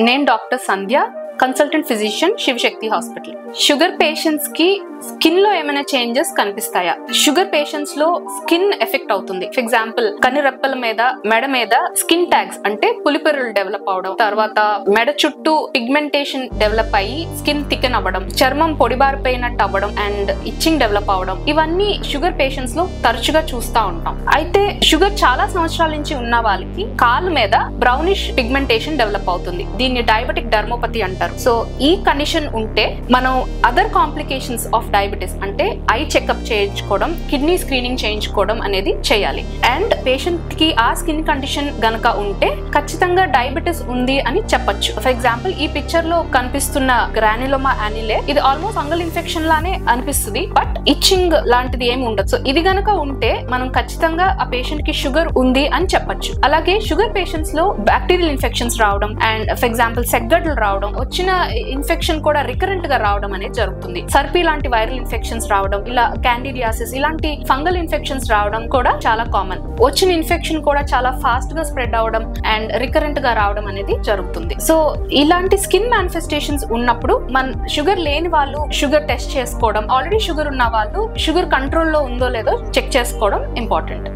నేను doctor Sandhya, consultant physician, Shivashakti hospital. Sugar patients కి skin లో ఏమైనా చేంజెస్ కనిపిస్తాయా? షుగర్ పేషెంట్స్ లో స్కిన్ ఎఫెక్ట్ అవుతుంది. ఫర్ ఎగ్జాంపుల్ కనురెప్పల మీద, మెడ మీద స్కిన్ ట్యాగ్స్ అంటే పులిపెరులు డెవలప్ అవడం, తర్వాత మెడ చుట్టూ పిగ్మెంటేషన్ డెవలప్ అయ్యి స్కిన్ థికెన్ అవ్వడం, చర్మం పొడిబారిపోయినట్టు అవ్వడం అండ్ ఇచ్చింగ్ డెవలప్ అవడం, ఇవన్నీ షుగర్ పేషెంట్స్ లో తరచుగా చూస్తూ ఉంటాం. అయితే షుగర్ చాలా సంవత్సరాల నుంచి ఉన్న వాళ్ళకి కాలు మీద బ్రౌనిష్ పిగ్మెంటేషన్ డెవలప్ అవుతుంది. దీన్ని డయాబెటిక్ డర్మోపతి అంటారు. సో ఈ కండిషన్ ఉంటే మనం అదర్ కాంప్లికేషన్స్ ఆఫ్ డయాబెటిస్ అంటే ఐ చెకప్ చేయించుకోవడం, కిడ్నీ స్క్రీనింగ్ చేయించుకోవడం అనేది చేయాలి. అండ్ పేషెంట్ కి ఆ స్కిన్ కండిషన్ గనక ఉంటే ఖచ్చితంగా డయాబెటిస్ ఉంది అని చెప్పొచ్చు. ఫర్ ఎగ్జాంపుల్ ఈ పిక్చర్ లో కనిపిస్తున్న గ్రాన్యులోమా యానిలే, ఇది ఆల్మోస్ట్ ఫంగల్ ఇన్ఫెక్షన్ లానే అనిపిస్తుంది, బట్ ఇచ్చింగ్ లాంటిది ఏమి ఉండదు. సో ఇది గనక ఉంటే మనం ఖచ్చితంగా ఆ పేషెంట్ కి షుగర్ ఉంది అని చెప్పొచ్చు. అలాగే షుగర్ పేషెంట్స్ లో బ్యాక్టీరియల్ ఇన్ఫెక్షన్స్ రావడం అండ్ ఫర్ ఎగ్జాంపుల్ సెగ్గడ్లు రావడం, వచ్చిన ఇన్ఫెక్షన్ కూడా రికరెంట్ గా రావడం అనేది జరుగుతుంది. సర్పీ లాంటి వైరల్ ఇన్ఫెక్షన్స్ రావడం, ఇలా క్యాండిడియాసిస్ ఇలాంటి ఫంగల్ ఇన్ఫెక్షన్స్ రావడం కూడా చాలా కామన్. వచ్చిన ఇన్ఫెక్షన్ కూడా చాలా ఫాస్ట్ గా స్ప్రెడ్ అవడం అండ్ రికరెంట్ గా రావడం అనేది జరుగుతుంది. సో ఇలాంటి స్కిన్ మానిఫెస్టేషన్స్ ఉన్నప్పుడు మన షుగర్ లేని వాళ్ళు షుగర్ టెస్ట్ చేసుకోవడం, ఆల్రెడీ షుగర్ ఉన్న వాళ్ళు షుగర్ కంట్రోల్లో ఉందో లేదో చెక్ చేసుకోవడం ఇంపార్టెంట్.